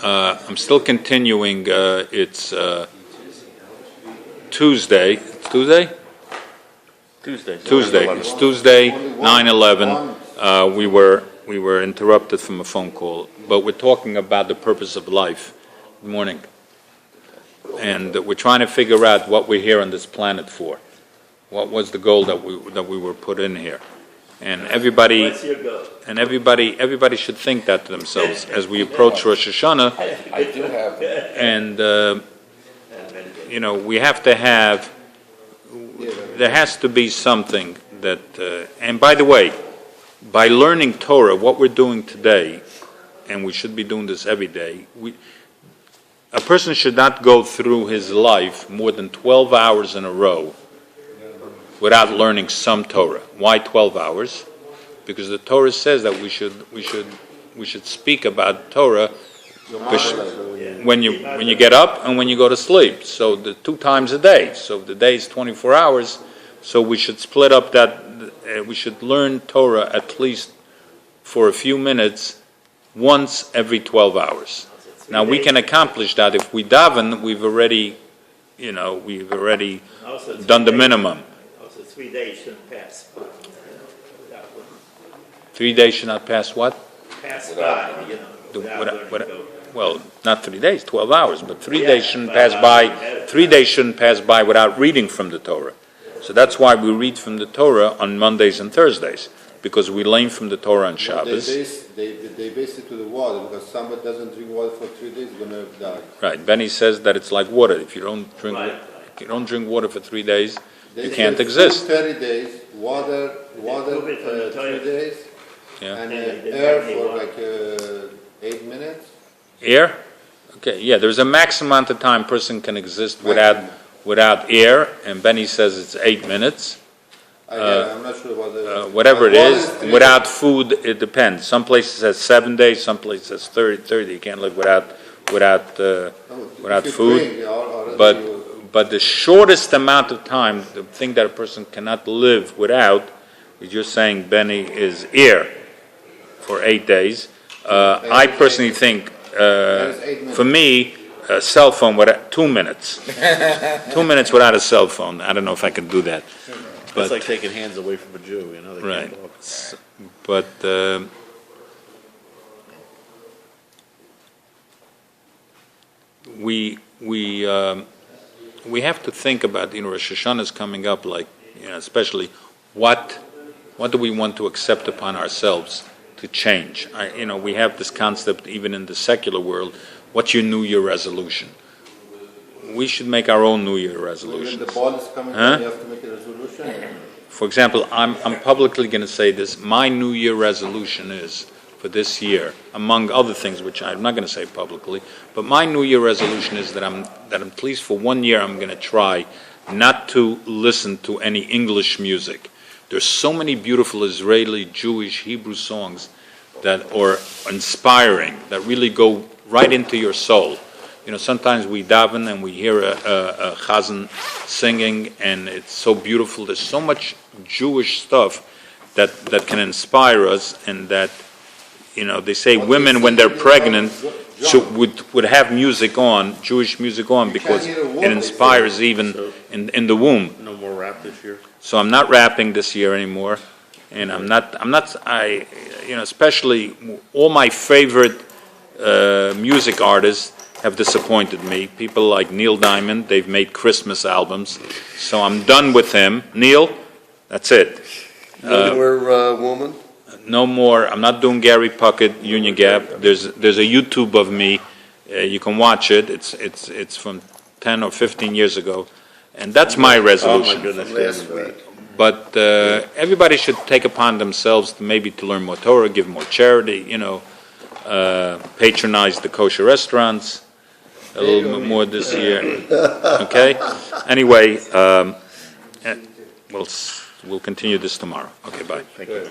I'm still continuing. It's Tuesday. It's Tuesday? Tuesday. It's Tuesday, 9/11. We were interrupted from a phone call, but we're talking about the purpose of life. Good morning. And we're trying to figure out what we're here on this planet for. What was the goal that we were put in here? And everybody should think that to themselves as we approach Rosh Hashanah. I do have that. And we have to have. There has to be something that. And by the way, by learning Torah, what we're doing today, and we should be doing this every day. A person should not go through his life more than 12 hours in a row without learning some Torah. Why 12 hours? Because the Torah says that we should speak about Torah when you get up and when you go to sleep. So the 2 times a day. So the day is 24 hours. So we should split up that. We should learn Torah at least for a few minutes once every 12 hours. Now we can accomplish that if we daven. We've already done the minimum. 3 days shouldn't pass. 3 days should not pass what? Pass by, Well, not 3 days, 12 hours, but 3 days shouldn't pass by. 3 days shouldn't pass by without reading from the Torah. So that's why we read from the Torah on Mondays and Thursdays, because we learn from the Torah on Shabbos. They base it to the water, because somebody doesn't drink water for 3 days, going to die. Right. Benny says that it's like water. If you don't drink water for 3 days, you can't exist. 30 days, water 3 days, Yeah. and air for like 8 minutes. Air? Okay. Yeah. There's a maximum amount of time a person can exist without air, and Benny says it's 8 minutes. I'm not sure about the... Whatever it is, without food, it depends. Some places says 7 days, some places says 30. You can't live without food. But the shortest amount of time, the thing that a person cannot live without, is you're saying, Benny, is air for 8 days. I personally think, for me, a cell phone without 2 minutes. 2 minutes without a cell phone. I don't know if I can do that. It's like taking hands away from a Jew, They right. can't walk. But we have to think about, Rosh Hashanah is coming up, especially what do we want to accept upon ourselves to change? We have this concept even in the secular world. What's your New Year resolution? We should make our own New Year resolutions. When the ball is coming, you have to make a resolution. For example, I'm publicly going to say this. My New Year resolution is for this year, among other things, which I'm not going to say publicly, but my New Year resolution is that at least for 1 year I'm going to try not to listen to any English music. There's so many beautiful Israeli, Jewish, Hebrew songs that are inspiring, that really go right into your soul. Sometimes we daven and we hear a chazan singing, and it's so beautiful. There's so much Jewish stuff that can inspire us, and that, they say women when they're pregnant would have music on, Jewish music on, because it inspires even in the womb. No more rap this year? So I'm not rapping this year anymore, and especially all my favorite music artists have disappointed me. People like Neil Diamond, they've made Christmas albums, so I'm done with him. Neil, that's it. No more woman? No more. I'm not doing Gary Puckett, Union Gap. There's a YouTube of me. You can watch it. It's from 10 or 15 years ago, and that's my resolution. Oh my goodness! But everybody should take upon themselves to learn more Torah, give more charity. Patronize the kosher restaurants a little bit more this year. Okay. Anyway, we'll continue this tomorrow. Okay. Bye. Thank you.